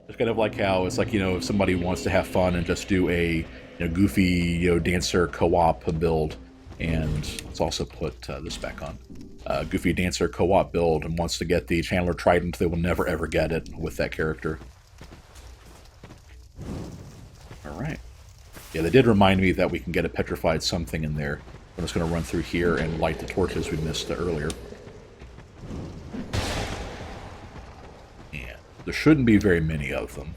It's kind of like how it's like, if somebody wants to have fun and just do a goofy dancer co-op build, and let's also put this back on. Goofy dancer co-op build and wants to get the Chandler Trident, they will never ever get it with that character. Alright. Yeah, they did remind me that we can get a petrified something in there. I'm just going to run through here and light the torches we missed earlier. And there shouldn't be very many of them.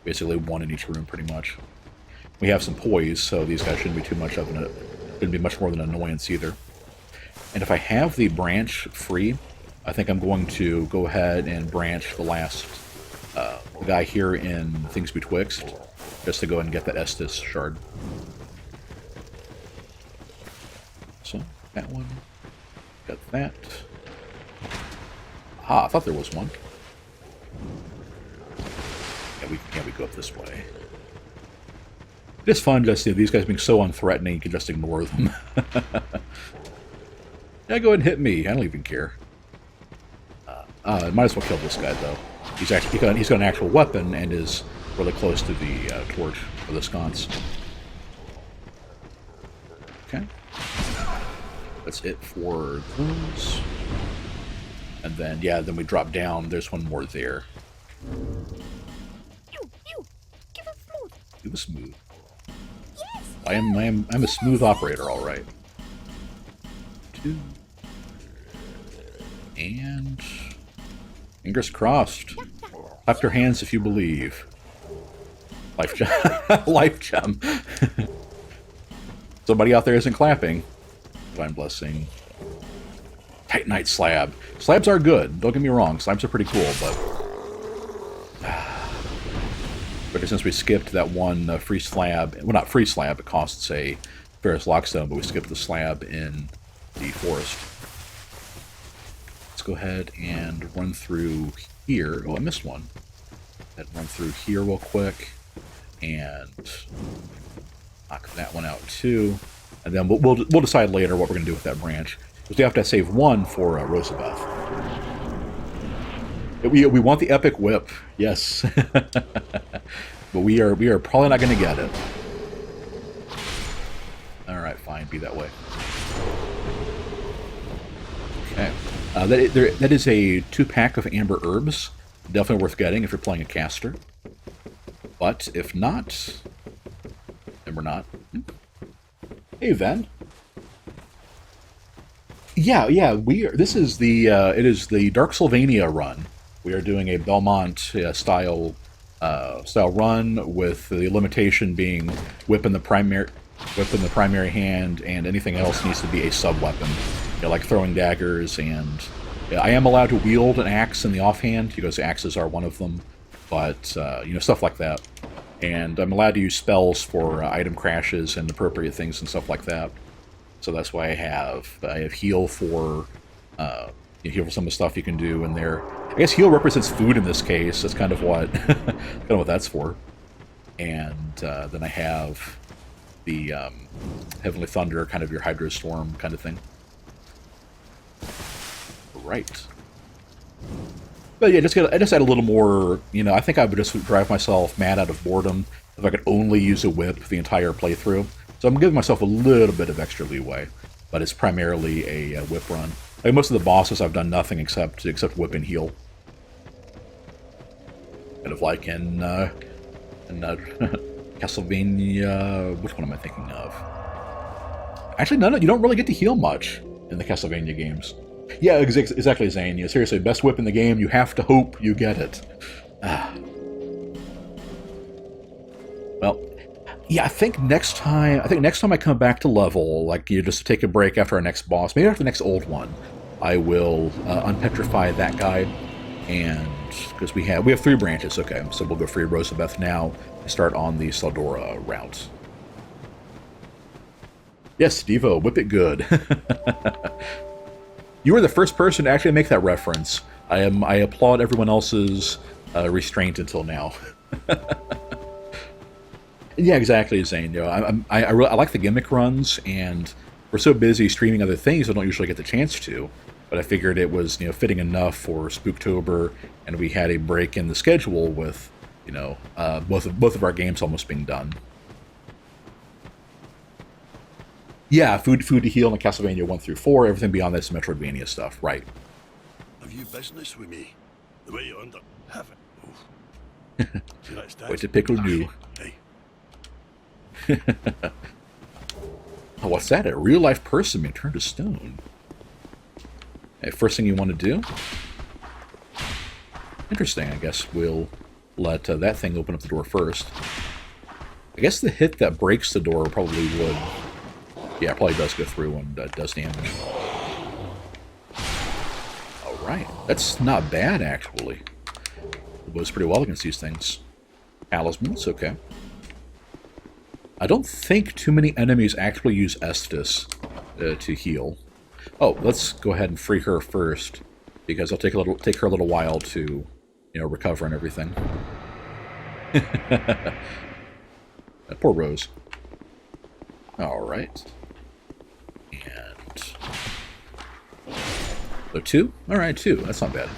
Basically one in each room, pretty much. We have some poise, so these guys shouldn't be too much of shouldn't be much more than an annoyance either. And if I have the branch free, I think I'm going to go ahead and branch the last guy here in Things Betwixt, just to go ahead and get that Estus shard. So, that one. Got that. Ah, I thought there was one. Yeah, we go up this way. It's fun just, these guys being so unthreatening, you can just ignore them. Yeah, go ahead and hit me. I don't even care. Might as well kill this guy, though. He's got an actual weapon and is really close to the torch, or the sconce. Okay. That's it for those. And then, yeah, then we drop down. There's one more there. You, give him smooth. Give us smooth. Yes. I'm a smooth operator, all right. 2. And fingers crossed. Clap your hands if you believe. Life gem. Life gem. Somebody out there isn't clapping. Divine blessing. Titanite slab. Slabs are good. Don't get me wrong. Slabs are pretty cool, but since we skipped that one free slab, well, not free slab, it costs a Ferrous Lockstone, but we skipped the slab in the forest. Let's go ahead and run through here. Oh, I missed one. Run through here real quick and knock that one out too, and then we'll decide later what we're going to do with that branch. Because we have to save one for Rosabeth. We want the epic whip, yes, but we are probably not going to get it. All right, fine, be that way. Okay, that is a 2-pack of amber herbs. Definitely worth getting if you're playing a caster. But if not, then we're not. Hey, Ven. Yeah. This is the it is the Darksoulvania run. We are doing a Belmont style run with the limitation being whip in the primary hand, and anything else needs to be a sub-weapon. Like throwing daggers, and I am allowed to wield an axe in the offhand because axes are one of them, but stuff like that. And I'm allowed to use spells for item crashes and appropriate things and stuff like that. So that's why I have heal for heal for some of the stuff you can do in there. I guess heal represents food in this case. That's kind of what what that's for. And then I have the Heavenly Thunder, kind of your Hydrostorm kind of thing. Right. But yeah, I just add a little more, I think I would just drive myself mad out of boredom if I could only use a whip the entire playthrough. So I'm giving myself a little bit of extra leeway, but it's primarily a whip run. Like most of the bosses, I've done nothing except whip and heal. Kind of like in Castlevania. Which one am I thinking of? Actually, no, you don't really get to heal much in the Castlevania games. Yeah, exactly, Zane. Seriously, best whip in the game. You have to hope you get it. Well, yeah, I think next time I come back to level, like just to take a break after our next boss, maybe after the next old one, I will unpetrify that guy, and because we have 3 branches. Okay, so we'll go free Rosabeth now and start on the Tseldora route. Yes, Devo, whip it good. You were the first person to actually make that reference. I applaud everyone else's restraint until now. Yeah, exactly, Zane. I like the gimmick runs, and we're so busy streaming other things I don't usually get the chance to. But I figured it was fitting enough for Spooktober, and we had a break in the schedule with You know, both of our games almost being done. Yeah, food to heal in Castlevania 1 through 4. Everything beyond this is Metroidvania stuff, right? Have you business with me? The way you under have it. See, that's Wait to pickle new. Hey, Oh, what's that? A real-life person being turned to stone. Hey, first thing you want to do? Interesting. I guess we'll let that thing open up the door first. I guess the hit that breaks the door probably would... Yeah, it probably does go through and does damage. Alright. That's not bad, actually. It goes pretty well against these things. Talismans, okay. I don't think too many enemies actually use Estus to heal. Oh, let's go ahead and free her first, because it'll take her a little while to, you know, recover and everything. Poor Rose. Alright. And... So 2? Alright, 2. That's not bad.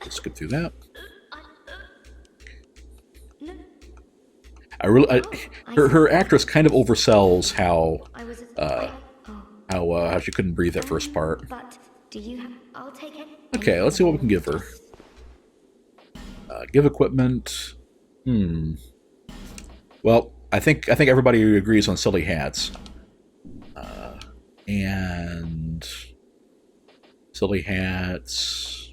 Let's skip through that. Her actress kind of oversells how she couldn't breathe that first part. But do you have... I'll take it. Okay, let's see what we can give her. Give equipment. Well, I think everybody agrees on silly hats. And silly hats.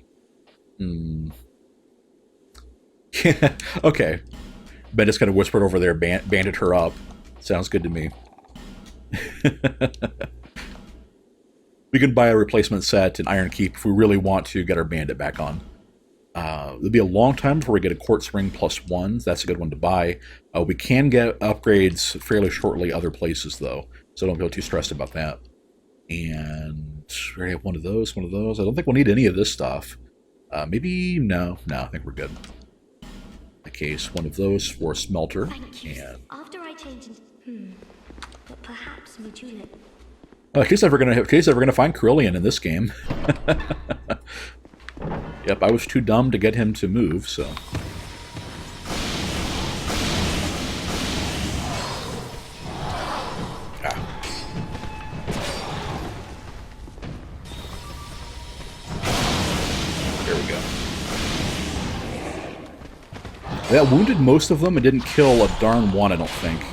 Okay. Ben just kind of whispered over there, banded her up. Sounds good to me. We can buy a replacement set in Iron Keep if we really want to get our bandit back on. It'll be a long time before we get a quartz ring +1. That's a good one to buy. We can get upgrades fairly shortly other places, though, so don't feel too stressed about that. And we already have one of those. I don't think we'll need any of this stuff. Maybe... No, I think we're good. In that case, one of those for smelter. Thank you. And After I change into... But perhaps Modulate. in case ever gonna find Carillion in this game. Yep, I was too dumb to get him to move, so... There we go. That wounded most of them and didn't kill a darn one, I don't think.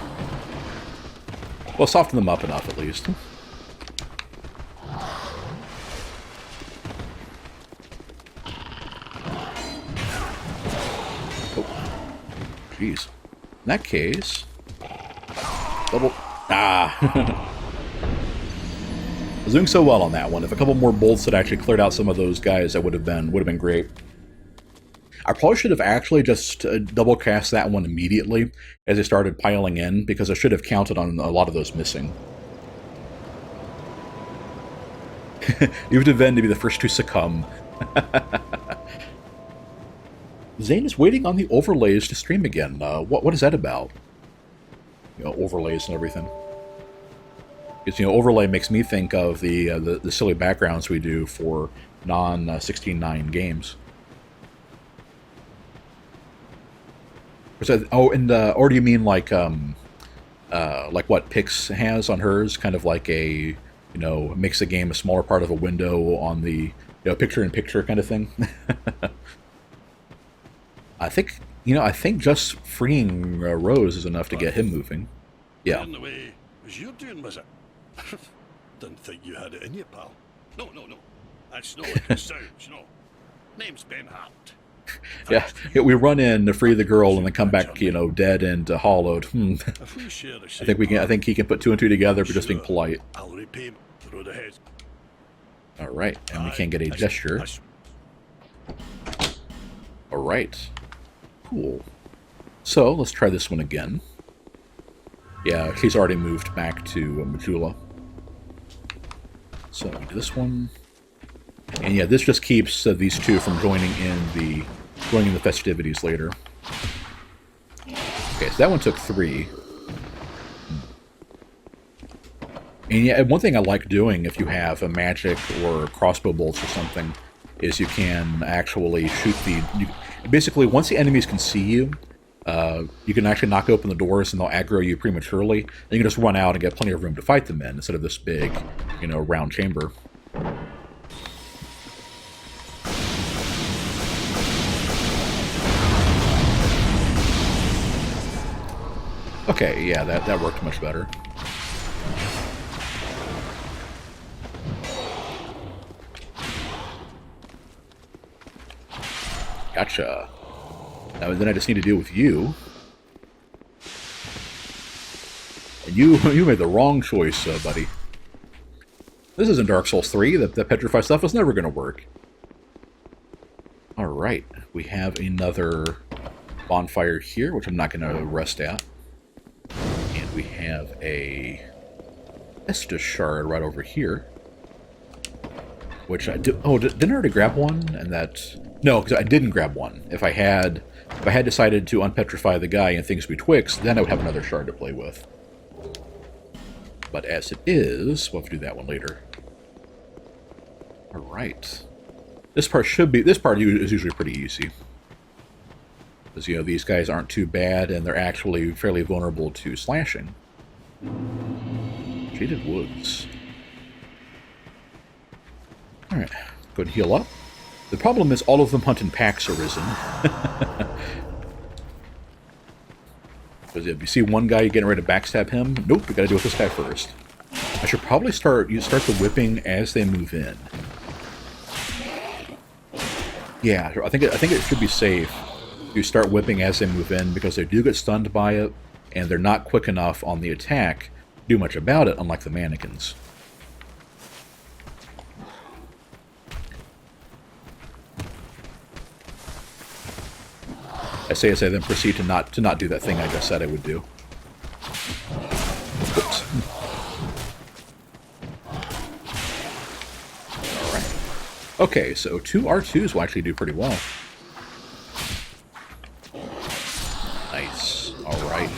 Well, soften them up enough, at least. Jeez. In that case... Double... I was doing so well on that one. If a couple more bolts had actually cleared out some of those guys, that would have been great. I probably should have actually just double cast that one immediately as they started piling in, because I should have counted on a lot of those missing. Even to Ven to be the first to succumb. Zane is waiting on the overlays to stream again. What is that about? You know, overlays and everything. Because, you know, overlay makes me think of the silly backgrounds we do for non-16:9 games. Oh, and or do you mean like what Pix has on hers, kind of like a, you know, makes the game a smaller part of a window on the, you know, picture-in-picture kind of thing? I think just freeing Rose is enough to get him moving. Yeah. in the way was you doing, was it? Didn't think you had it in you, pal. No. That's not like it sounds, no. Name's Ben Hart. Yeah, we run in to free the girl and then come back, you know, dead and hollowed. If we share the I same think we can. I think he can put 2 and 2 together for just being polite. I'll repay the road ahead. All right, and we can't get a gesture. All right, cool. So let's try this one again. Yeah, he's already moved back to Majula. So we do this one, and yeah, this just keeps these two from joining in the festivities later. Okay, so that one took 3. And yeah, one thing I like doing if you have a magic or crossbow bolts or something, is you can actually shoot the... basically, once the enemies can see you, you can actually knock open the doors and they'll aggro you prematurely. And you can just run out and get plenty of room to fight them in instead of this big, round chamber. Okay, yeah, that worked much better. Gotcha. Now then I just need to deal with you. And you made the wrong choice, buddy. This isn't Dark Souls 3. That petrified stuff is never going to work. Alright, we have another bonfire here, which I'm not going to rest at. And we have a Estus shard right over here. Which I did... Oh, didn't I already grab one? And that... No, because I didn't grab one. If I had decided to unpetrify the guy and things betwixt, then I would have another shard to play with. But as it is, we'll have to do that one later. Alright. This part is usually pretty easy. Because, these guys aren't too bad, and they're actually fairly vulnerable to slashing. Shaded Woods. Alright, go and heal up. The problem is all of them hunt in packs arisen. Because if you see one guy getting ready to backstab him, nope, we gotta deal with this guy first. I should probably start the whipping as they move in. Yeah, I think it should be safe to start whipping as they move in, because they do get stunned by it, and they're not quick enough on the attack to do much about it, unlike the mannequins. I say as I then proceed to not do that thing I just said I would do. Oops. Alright. Okay, so 2 R2s will actually do pretty well. Nice. Alright.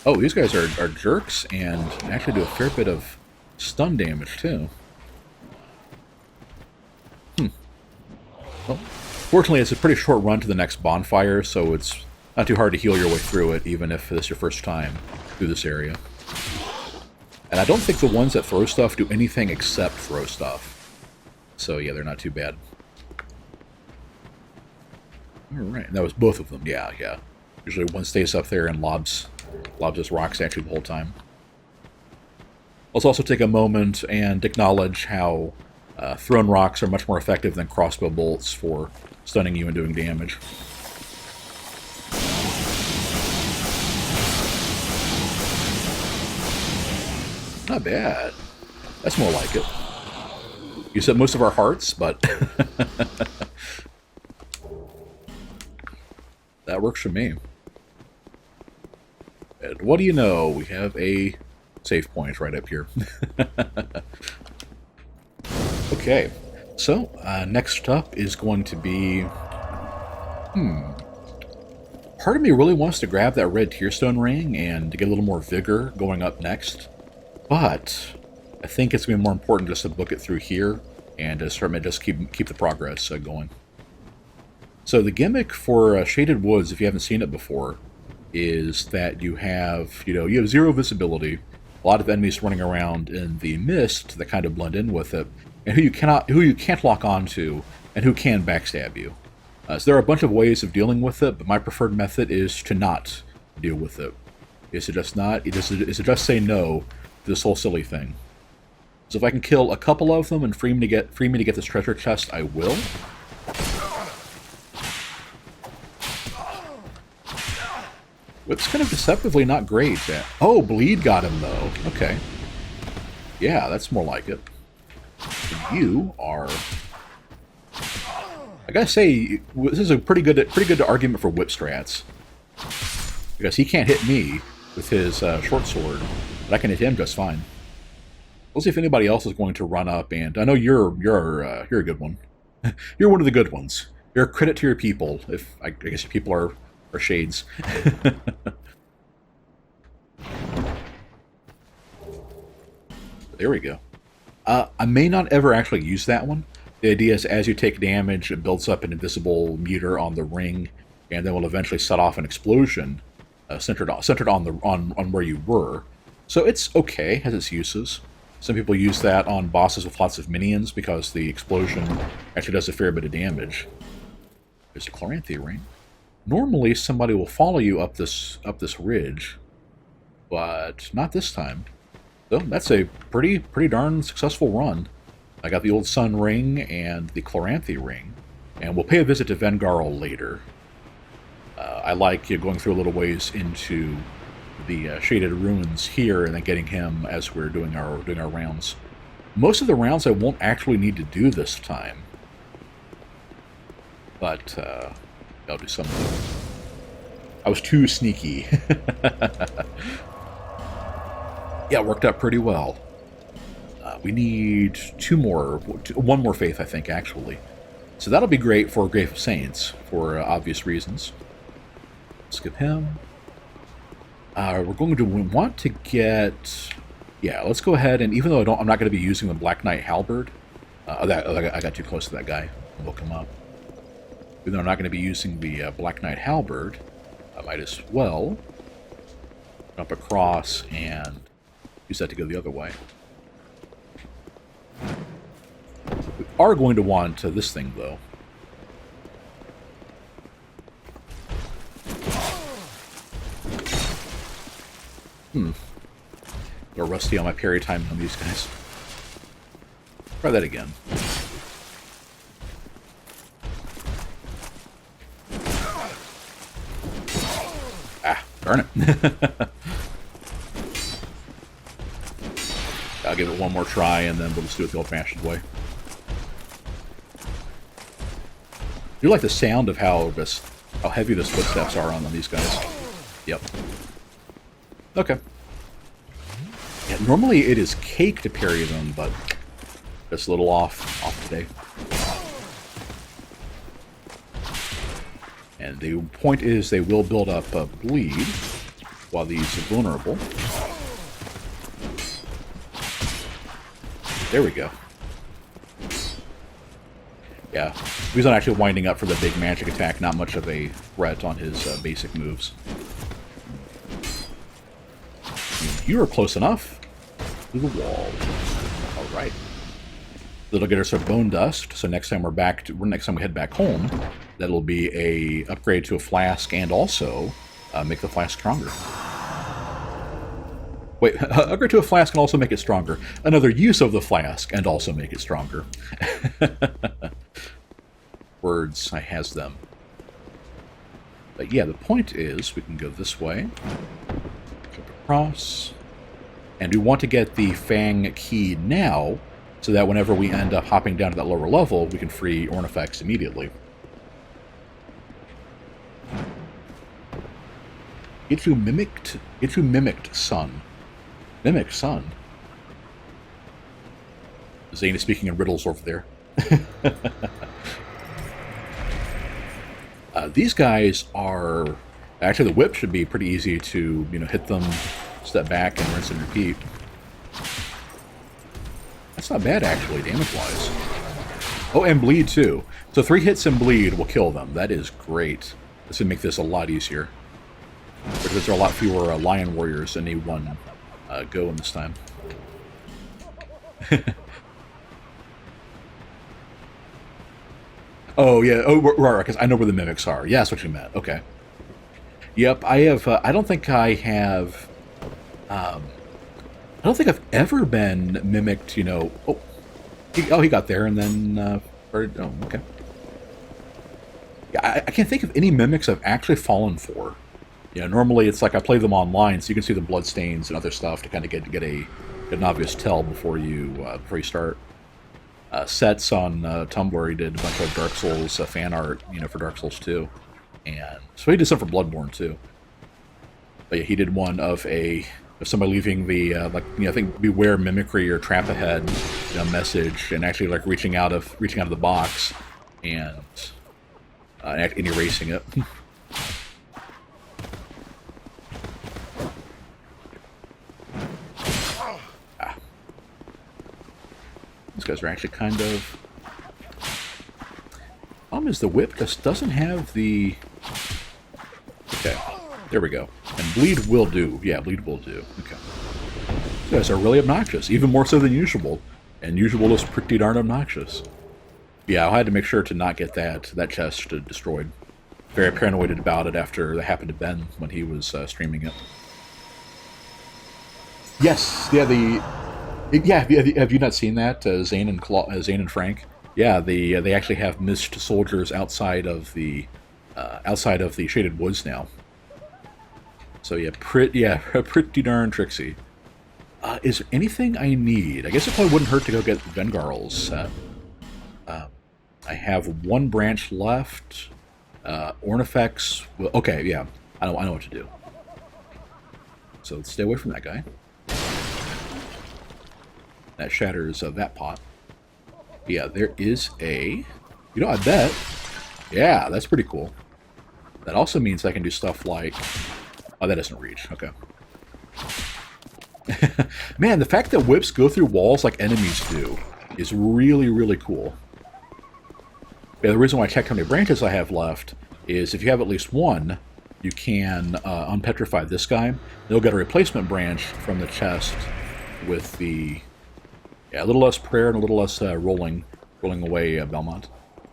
Oh, these guys are jerks and actually do a fair bit of stun damage too. Well, fortunately, it's a pretty short run to the next bonfire, so it's not too hard to heal your way through it, even if this is your first time through this area. And I don't think the ones that throw stuff do anything except throw stuff. So yeah, they're not too bad. Alright, that was both of them, yeah. Usually one stays up there and lobs us rocks actually the whole time. Let's also take a moment and acknowledge how thrown rocks are much more effective than crossbow bolts for stunning you and doing damage. Not bad. That's more like it. You said most of our hearts, but that works for me. And what do you know? We have a save point right up here. Okay, so next up is going to be... Part of me really wants to grab that red tearstone ring and to get a little more vigor going up next, but I think it's going to be more important just to book it through here and just keep the progress going. So the gimmick for Shaded Woods, if you haven't seen it before, is that you have zero visibility, a lot of enemies running around in the mist that kind of blend in with it, and who you can't lock onto, and who can backstab you. So there are a bunch of ways of dealing with it, but my preferred method is to not deal with it. Is to just say no to this whole silly thing. So if I can kill a couple of them and free me to get this treasure chest, I will. Whip's kind of deceptively not great. Oh, bleed got him though. Okay. Yeah, that's more like it. You are... I gotta say, this is a pretty good argument for whip strats. Because he can't hit me with his short sword, but I can hit him just fine. We'll see if anybody else is going to run up, and I know you're a good one. You're one of the good ones. You're a credit to your people, if I guess your people are shades. There we go. I may not ever actually use that one. The idea is as you take damage, it builds up an invisible meter on the ring, and then will eventually set off an explosion centered on where you were. So it's okay, has its uses. Some people use that on bosses with lots of minions because the explosion actually does a fair bit of damage. There's a Chloranthy ring. Normally somebody will follow you up this ridge, but not this time. So that's a pretty darn successful run. I got the old Sun ring and the Chloranthy ring, and we'll pay a visit to Vengarl later. I like going through a little ways into the shaded ruins here, and then getting him as we're doing our rounds. Most of the rounds I won't actually need to do this time, but I'll do some of them. I was too sneaky. Yeah, it worked out pretty well. We need one more faith, I think, actually. So that'll be great for Grave of Saints, for obvious reasons. Skip him. We're going to want to get... Yeah, let's go ahead, and even though I'm not going to be using the Black Knight Halberd... I got too close to that guy. I'll look him up. Even though I'm not going to be using the Black Knight Halberd, I might as well jump across and use that to go the other way. We are going to want this thing, though. A little rusty on my parry time on these guys. Try that again. Ah, darn it. I'll give it one more try, and then we'll just do it the old-fashioned way. I do like the sound of how heavy those footsteps are on these guys. Yep. Okay. Yeah, normally it is cake to parry them, but just a little off today. And the point is they will build up bleed while these are vulnerable. There we go. Yeah, he's not actually winding up for the big magic attack. Not much of a threat on his basic moves. You are close enough to the wall. All right. That'll get us our bone dust. So next time next time we head back home, that'll be a upgrade to a flask and also make the flask stronger. Wait, upgrade to a flask and also make it stronger. Another use of the flask and also make it stronger. Words, I has them. But yeah, the point is we can go this way. Jump across. And we want to get the Fang key now, so that whenever we end up hopping down to that lower level, we can free Ornifex immediately. Get you mimicked sun. Mimic sun. Zane is speaking in riddles over there. These guys are... Actually, the whip should be pretty easy to, hit them, step back, and rinse and repeat. That's not bad, actually, damage-wise. Oh, and bleed, too. So 3 hits and bleed will kill them. That is great. This would make this a lot easier. Because there are a lot fewer Lion Warriors in a one go in this time. Oh, yeah. Oh, right, because I know where the mimics are. Yeah, that's what you meant. Okay. Yep, I have... I don't think I have... I don't think I've ever been mimicked, Oh, he got there and then... oh, okay. Yeah, I can't think of any mimics I've actually fallen for. Normally it's like I play them online, so you can see the bloodstains and other stuff to kind of get an obvious tell before you start. Sets on Tumblr, he did a bunch of Dark Souls fan art, for Dark Souls 2. And so he did some for Bloodborne, too. But yeah, he did one of somebody leaving the, I think, beware mimicry or trap ahead, message, and actually, reaching out of the box and erasing it. These guys are actually kind of... Problem is the whip just doesn't have the... Okay, there we go. And bleed will do. Yeah, bleed will do. Okay. These guys are really obnoxious, even more so than usual. And usual is pretty darn obnoxious. Yeah, I had to make sure to not get that chest destroyed. Very paranoid about it after that happened to Ben when he was streaming it. Yes, yeah, have you not seen that? Zane and Frank? Yeah, they actually have mist soldiers outside of the shaded woods now. So yeah, pretty darn tricksy. Is there anything I need? I guess it probably wouldn't hurt to go get Vengarl's. I have one branch left. Ornifex. Well, okay, yeah, I know what to do. So let's stay away from that guy. That shatters that pot. Yeah, there is a... You know, I bet. Yeah, that's pretty cool. That also means I can do stuff like... Oh, that doesn't reach. Okay. Man, the fact that whips go through walls like enemies do is really, really cool. Yeah, the reason why I checked how many branches I have left is if you have at least one, you can unpetrify this guy. You'll get a replacement branch from the chest with the... Yeah, a little less prayer and a little less rolling away Belmont.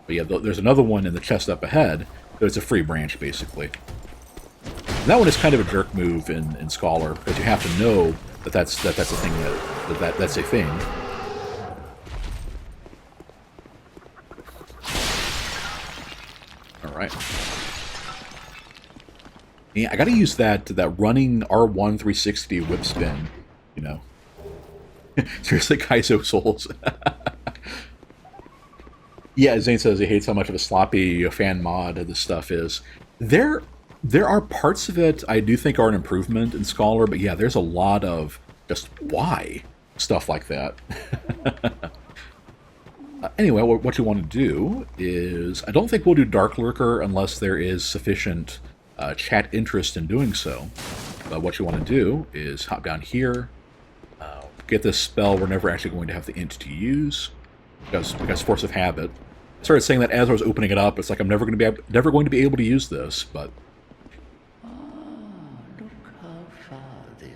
But yeah, there's another one in the chest up ahead, but it's a free branch, basically. And that one is kind of a jerk move in Scholar, because you have to know that that's a thing that's a thing. All right. Yeah, I got to use that running R1 360 whip spin, you know. Seriously, Kaizo Souls. Yeah, Zane says he hates how much of a sloppy fan mod this stuff is. There are parts of it I do think are an improvement in Scholar, but yeah, there's a lot of just why stuff like that. Anyway, what you want to do is... I don't think we'll do Dark Lurker unless there is sufficient chat interest in doing so. But what you want to do is hop down here, get this spell we're never actually going to have the int to use, because force of habit. I started saying that as I was opening it up. It's like I'm never going to be able to use this, but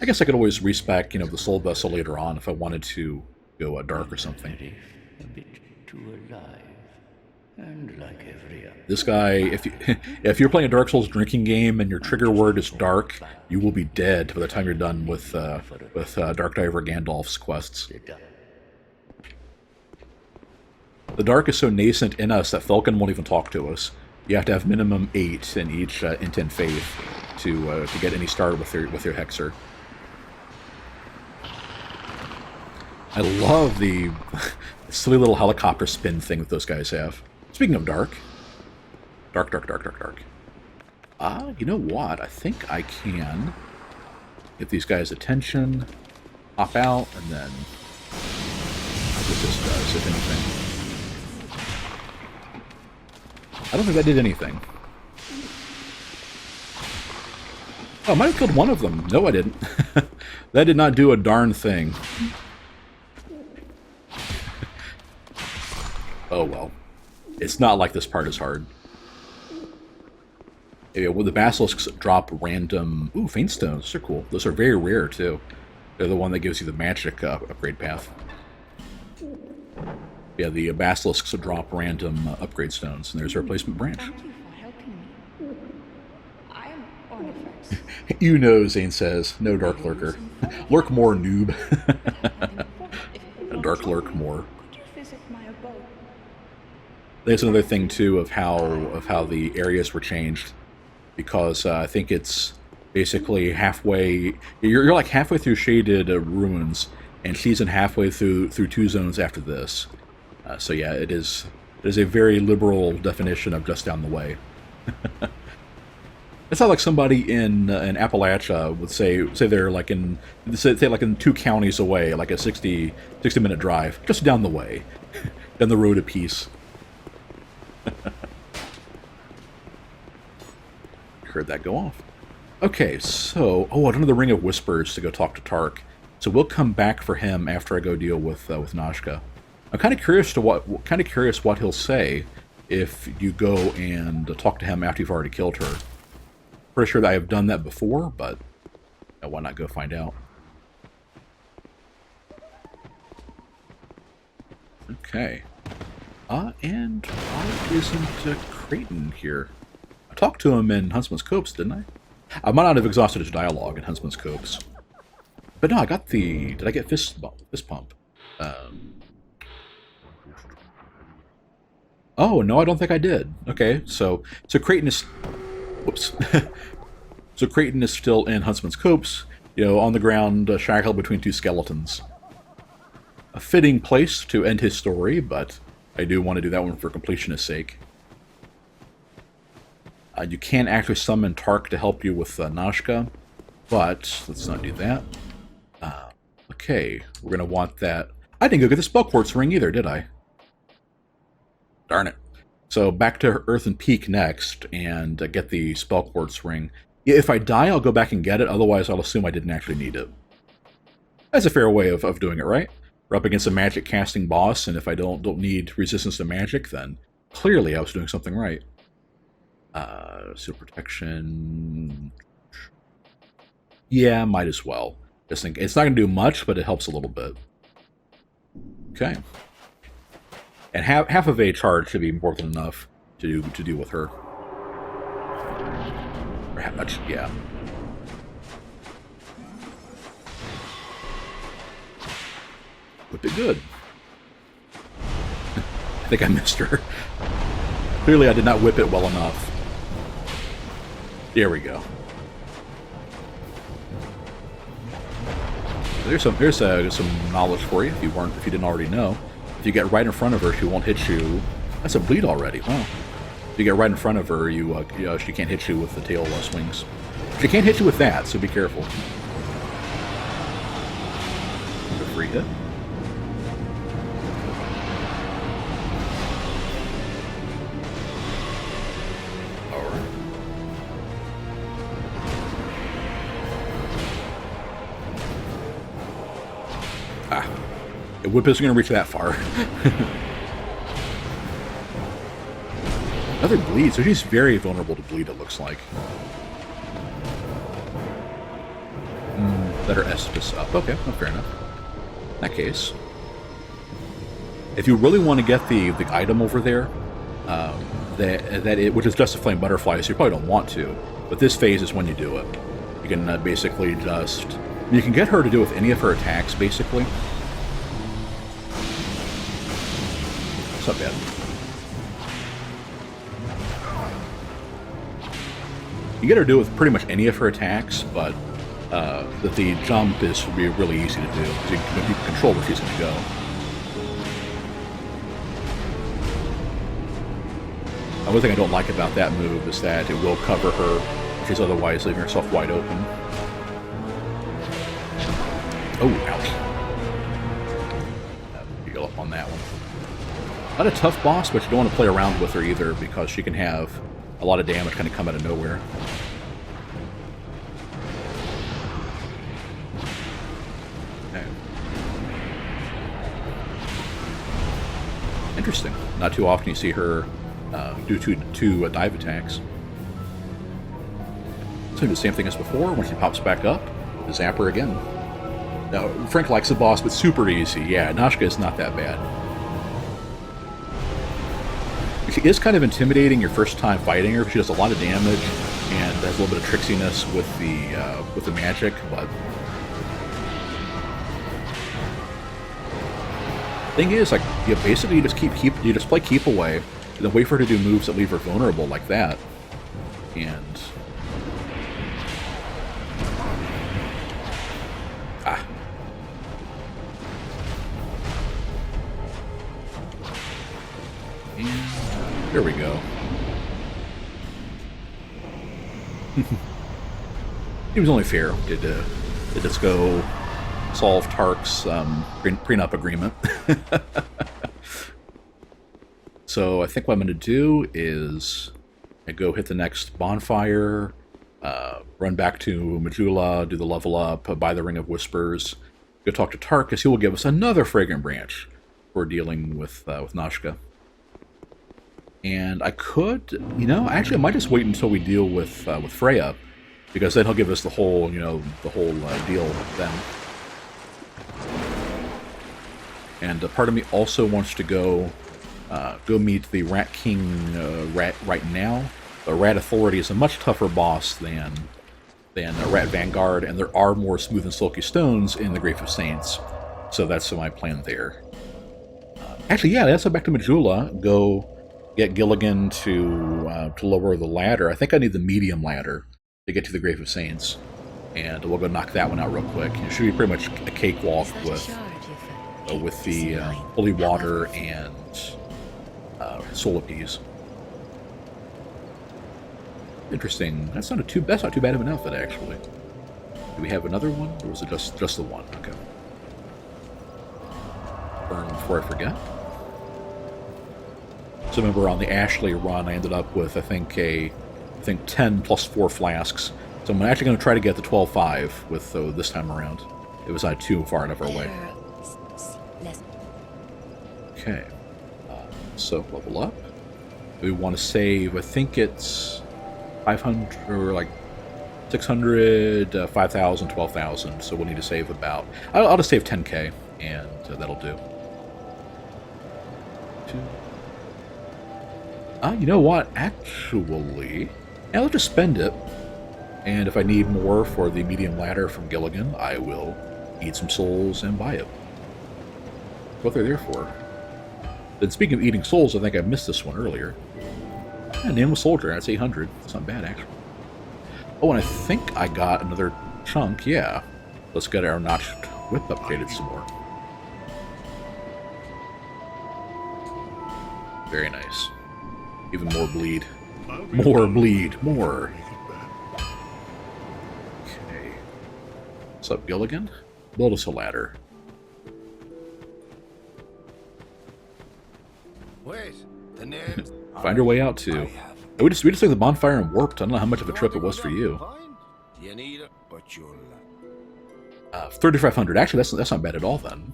I guess I could always respec, you know, the soul vessel later on if I wanted to go dark or something. A bit too alive, and like every other. This guy, if you're playing a Dark Souls drinking game and your trigger word is dark, you will be dead by the time you're done with Dark Diver Gandalf's quests. The dark is so nascent in us that Falcon won't even talk to us. You have to have minimum 8 in each Intent Faith to get any started with your Hexer. I love the silly little helicopter spin thing that those guys have. Speaking of dark. Dark. You know what? I think I can get these guys' attention, hop out, and then what this does, if anything. I don't think that did anything. Oh, I might have killed one of them. No, I didn't. That did not do a darn thing. Oh, well. It's not like this part is hard. Yeah, well, the basilisks drop random... Ooh, faint stones. Those are cool. Those are very rare, too. They're the one that gives you the magic upgrade path. Yeah, the basilisks drop random upgrade stones, and there's a replacement branch. Thank you for helping me. I am Ornifex. You know, Zane says. No Dark Lurker. Lurk more, noob. Dark Lurk more. Could you visit my abode? There's another thing, too, of how the areas were changed. Because I think it's basically halfway... You're like halfway through Shaded Ruins, and she's in halfway through 2 zones after this. So yeah, it is a very liberal definition of just down the way. It's not like somebody in Appalachia would say they're like in 2 counties away, like a 60-minute drive, just down the way, down the road of peace. Heard that go off. Okay, so another Ring of Whispers to go talk to Tark. So we'll come back for him after I go deal with Nashka. I'm kind of curious what he'll say if you go and talk to him after you've already killed her. Pretty sure that I have done that before, but why not go find out? Okay. And why isn't Creighton here? I talked to him in Huntsman's Copse, didn't I? I might not have exhausted his dialogue in Huntsman's Copse. But no, I got the... Did I get Fist Pump? Oh, no, I don't think I did. Okay, so Creighton is... Whoops. So Creighton is still in Huntsman's Copse, on the ground, shackled between two skeletons. A fitting place to end his story, but I do want to do that one for completionist sake. You can actually summon Tark to help you with Nashka, but let's not do that. Okay, we're going to want that... I didn't go get the Spell Quartz ring either, did I? Darn it. So back to Earthen Peak next, and get the Spell Quartz ring. Yeah, if I die, I'll go back and get it, otherwise I'll assume I didn't actually need it. That's a fair way of doing it, right? We're up against a magic casting boss, and if I don't need resistance to magic, then clearly I was doing something right. Seal protection... Yeah, might as well. Just think it's not going to do much, but it helps a little bit. Okay. And half of a charge should be more than enough to deal with her. Or half much, yeah. Whip it good. I think I missed her. Clearly I did not whip it well enough. There we go. Here's some knowledge for you if you didn't already know. If you get right in front of her, she won't hit you. That's a bleed already. Wow. If you get right in front of her, she can't hit you with the tail swings. She can't hit you with that, so be careful. A free hit. The whip isn't going to reach that far. Another bleed, so she's very vulnerable to bleed, it looks like. Let her Estus up. Okay, well, fair enough. In that case. If you really want to get the item over there, which is just a flame butterfly, so you probably don't want to, but this phase is when you do it. You can basically just... You can get her to do it with any of her attacks, basically. It's not bad. You get her to do it with pretty much any of her attacks, but the jump is really easy to do, because you can control where she's going to go. One thing I don't like about that move is that it will cover her. She's otherwise leaving herself wide open. Oh, ouch. Heal up on that one. Not a tough boss, but you don't want to play around with her either, because she can have a lot of damage kind of come out of nowhere. Okay. Interesting. Not too often you see her do two dive attacks. So the same thing as before. When she pops back up, zap her again. Now, Frank likes the boss, but super easy. Yeah, Nashka is not that bad. She is kind of intimidating your first time fighting her. She does a lot of damage and has a little bit of tricksiness with the magic, but thing is, like, you basically just you just play keep away and then wait for her to do moves that leave her vulnerable like that, and there we go. It was only fair to just go solve Tark's prenup agreement. So I think what I'm going to do is I go hit the next bonfire, run back to Majula, do the level up, buy the Ring of Whispers, go talk to Tark, because he will give us another Fragrant Branch. for dealing with Nashka. And I could, you know, actually I might just wait until we deal with Freya, because then he'll give us the whole, you know, deal then. And part of me also wants to go meet the Rat King right now. The Rat Authority is a much tougher boss than Rat Vanguard, and there are more smooth and silky stones in the Grave of Saints. So that's my plan there. Actually, yeah, let's go back to Majula, go get Gilligan to lower the ladder. I think I need the medium ladder to get to the Grave of Saints. And we'll go knock that one out real quick. It should be pretty much a cakewalk with the holy water and soul appease. Interesting. That's not too bad of an outfit, actually. Do we have another one, or was it just the one? Okay. Burn before I forget. So remember, on the Ashley run, I ended up with I think 10 plus 4 flasks. So I'm actually going to try to get the 12.5 with this time around. It was not too far enough our way. Okay. So level up. We want to save. I think it's 500 or like 600, 5,000, 12,000. So we'll need to save about. I'll just save 10k, and that'll do. You know what? Actually, yeah, I'll just spend it. And if I need more for the medium ladder from Gilligan, I will eat some souls and buy it. What they're there for. Then speaking of eating souls, I think I missed this one earlier. Yeah, Nameless Soldier, that's 800. That's not bad, actually. Oh, and I think I got another chunk, yeah. Let's get our notched whip upgraded some more. Very nice. Even more bleed. More bleed. More. Okay. What's up, Gilligan? Build us a ladder. Wait, the names. Find your way out to. We just took the bonfire and warped. I don't know how much of a trip it was for you. You need it, but you'll. 3,500. Actually, that's not bad at all then.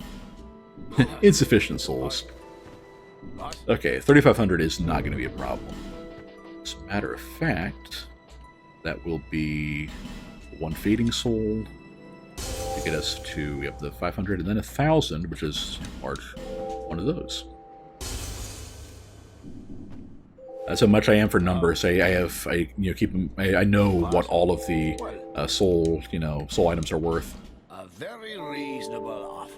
Insufficient souls. Okay, 3,500 is not going to be a problem. As a matter of fact, that will be 1 fading soul to get us to the 500, and then 1,000, which is large. One of those. That's how much I am for numbers. I know what all of the soul items are worth. A very reasonable offer.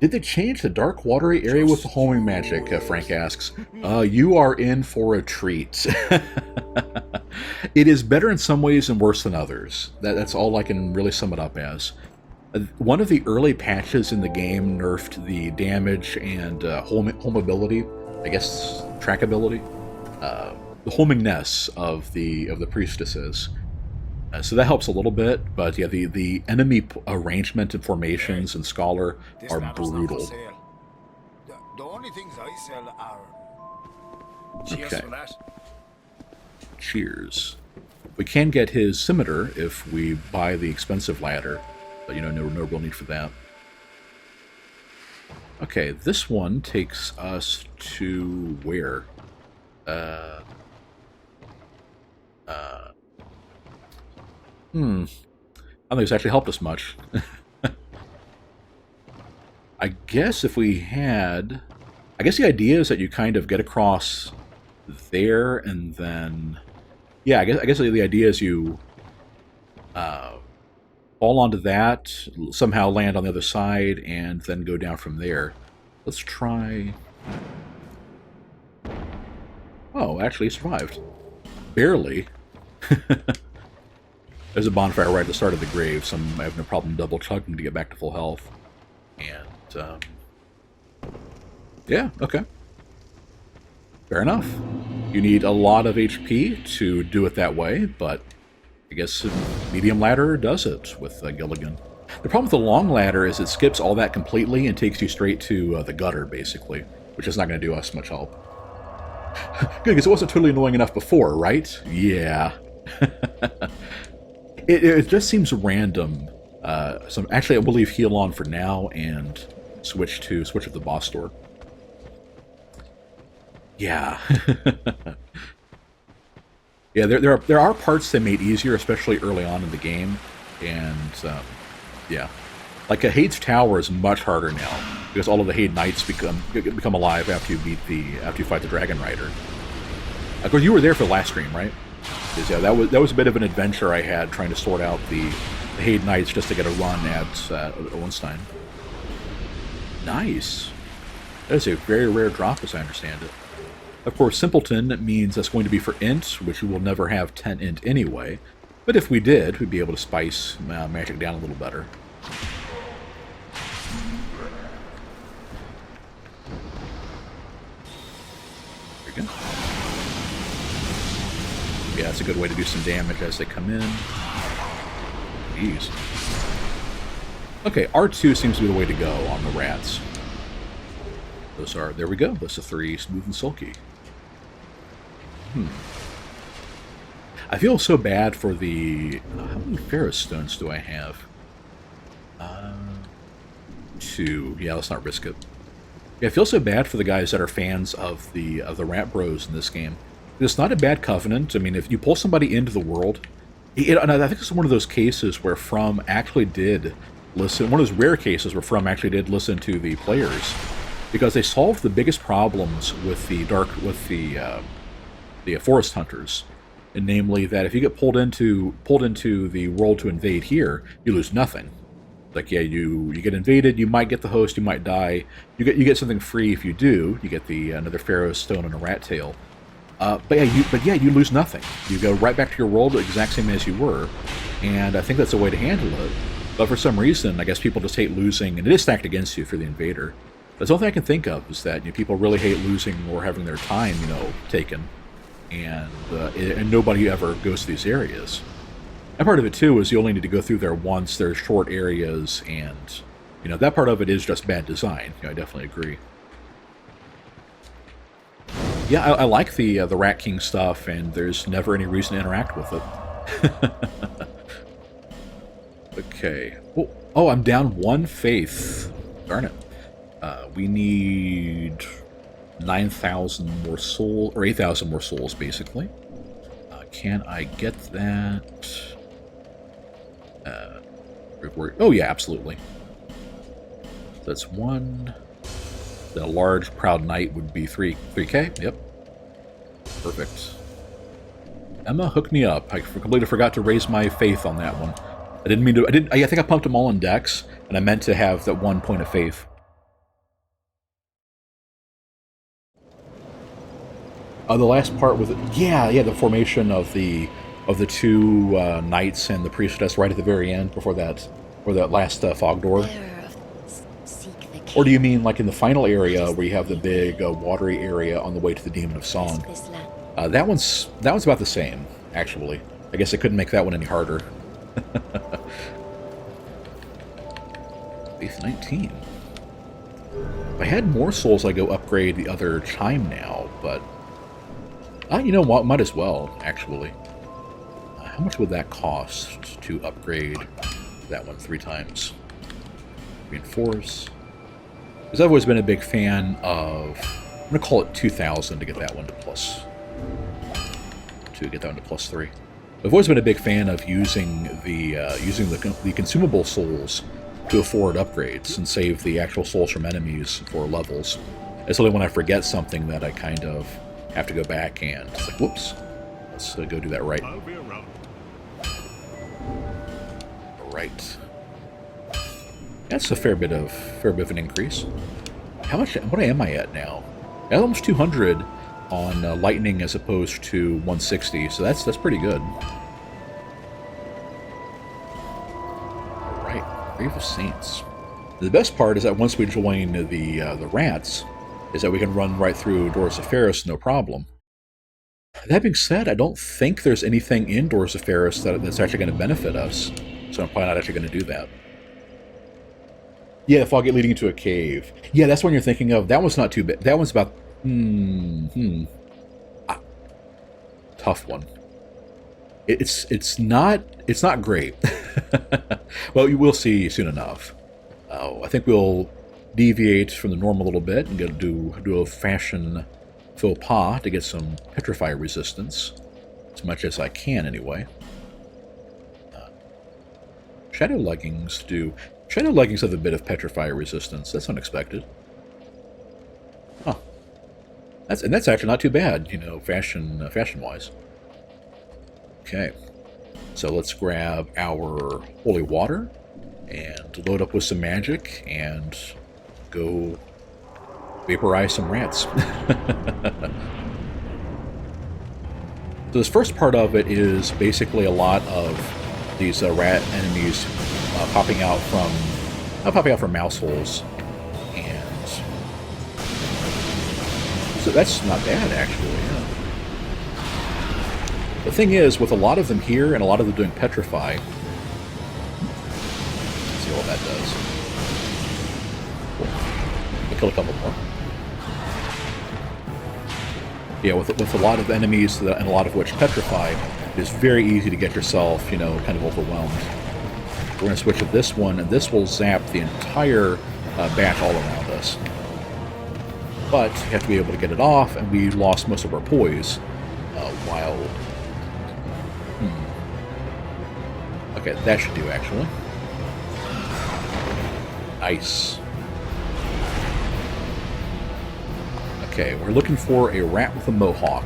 Did they change the dark watery area with the homing magic? Frank asks. You are in for a treat. It is better in some ways and worse than others. That's all I can really sum it up as. One of the early patches in the game nerfed the damage and homeability, I guess trackability, the homingness of the priestesses. So that helps a little bit, but yeah, the enemy arrangement and formations and Scholar are brutal. The only things I sell are. Cheers for that. Cheers. We can get his scimitar if we buy the expensive ladder, but no real need for that. Okay, this one takes us to where? I don't think it's actually helped us much. I guess if we had... I guess the idea is that you kind of get across there and then... Yeah, I guess the idea is you fall onto that, somehow land on the other side, and then go down from there. Let's try... Oh, actually survived. Barely. There's a bonfire right at the start of the grave, so I have no problem double chugging to get back to full health. And, yeah, okay. Fair enough. You need a lot of HP to do it that way, but I guess medium ladder does it with Gilligan. The problem with the long ladder is it skips all that completely and takes you straight to the gutter, basically, which is not going to do us much help. Good, because it wasn't totally annoying enough before, right? Yeah. It just seems random. Actually, I will leave heal on for now and switch to the boss store. Yeah. Yeah, there are parts they made easier, especially early on in the game, and yeah, like a Hade's Tower is much harder now because all of the Hade Knights become alive after you fight the Dragon Rider. Of course, you were there for the last stream, right? 'Cause, yeah, that was a bit of an adventure I had trying to sort out the Hade Knights just to get a run at Owenstein. Nice. That is a very rare drop, as I understand it. Of course, Simpleton means that's going to be for int, which we will never have 10 int anyway. But if we did, we'd be able to spice magic down a little better. There we go. Yeah, that's a good way to do some damage as they come in. Jeez. Okay, R2 seems to be the way to go on the rats. Those are, there we go. Those are 3 smooth and silky. I feel so bad for the... how many Pharaoh Stones do I have? 2. Yeah, let's not risk it. Yeah, I feel so bad for the guys that are fans of the Rat Bros in this game. It's not a bad covenant. I mean, if you pull somebody into the world... and I think it's one of those cases where From actually did listen... one of those rare cases where From actually did listen to the players. Because they solved the biggest problems with the forest hunters, and namely that if you get pulled into the world to invade here, you lose nothing. Like, yeah, you get invaded, you might get the host, you might die. You get something free if you do. You get the another Pharaoh's Stone and a rat tail. But you lose nothing. You go right back to your world, the exact same as you were, and I think that's a way to handle it. But for some reason, I guess people just hate losing, and it is stacked against you if you're the invader. That's the only thing I can think of is that people really hate losing or having their time, taken, and nobody ever goes to these areas. And part of it too is you only need to go through there once. There's short areas, and that part of it is just bad design. I definitely agree. Yeah, I like the Rat King stuff, and there's never any reason to interact with it. Okay. Oh, I'm down 1 faith. Darn it. We need 9,000 more souls, or 8,000 more souls, basically. Can I get that? Oh, yeah, absolutely. That's 1. Then a large, proud knight would be 3K. Yep. Perfect. Emma, hook me up. I completely forgot to raise my faith on that one. I didn't mean to. I think I pumped them all in Dex, and I meant to have that 1 point of faith. The last part with it, yeah, the formation of the 2 knights and the priestess right at the very end before that last fog door. Or do you mean like in the final area where you have the big watery area on the way to the Demon of Song? That one's about the same, actually. I guess I couldn't make that one any harder. Faith 19. If I had more souls, I'd go upgrade the other chime now, but you know what? Might as well, actually. How much would that cost to upgrade that one 3 times? Reinforce. Because I've always been a big fan of... I'm going to call it 2,000 to get that one to plus... to get that one to plus 3. I've always been a big fan of using the consumable souls to afford upgrades and save the actual souls from enemies for levels. It's only when I forget something that I kind of have to go back and it's like, whoops, let's go do that right. I'll be around. Right. That's a fair bit of an increase. How much? What am I at now? I'm almost 200 on lightning as opposed to 160, so that's pretty good. All right, Grave of Saints. The best part is that once we join the rats, is that we can run right through Doors of Ferris no problem. That being said, I don't think there's anything in Doors of Ferris that's actually going to benefit us, so I'm probably not actually going to do that. Yeah, the fog gate leading into a cave. Yeah, that's what you're thinking of. That one's not too bad. That one's about... tough one. It's not great. Well, you will see soon enough. I think we'll deviate from the norm a little bit and do a fashion faux pas to get some petrify resistance, as much as I can anyway. Shadow leggings do. Shadow leggings have a bit of petrify resistance. That's unexpected. Huh. That's actually not too bad, you know, fashion wise. Okay, so let's grab our holy water and load up with some magic and go vaporize some rats. So this first part of it is basically a lot of these rat enemies popping out from mouse holes, and so that's not bad actually. Yeah. The thing is, with a lot of them here and a lot of them doing petrify, let's see what that does. Cool. We'll kill a couple more. Yeah, with a lot of enemies and a lot of which petrify, it's very easy to get yourself, you know, kind of overwhelmed. We're going to switch to this one, and this will zap the entire batch all around us. But you have to be able to get it off, and we lost most of our poise while... Okay, that should do, actually. Nice. Okay, we're looking for a rat with a mohawk.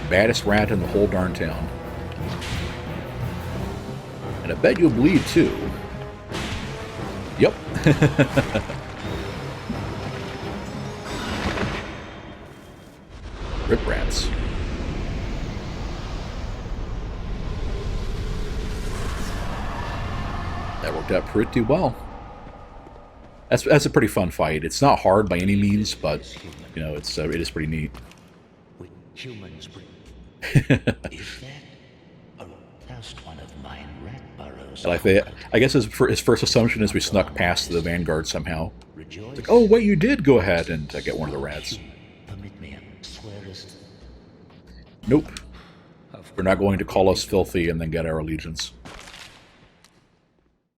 Baddest rat in the whole darn town. And I bet you'll bleed, too. Yep. Rip rats. That worked out pretty well. That's a pretty fun fight. It's not hard by any means, but you know, it is pretty neat. With humans, is that a last one of mine rat burrows? Like I guess his first assumption is we snuck past the vanguard somehow. It's like, oh wait, you did go ahead and get one of the rats. Permit me, swearest. Nope. They're not going to call us filthy and then get our allegiance.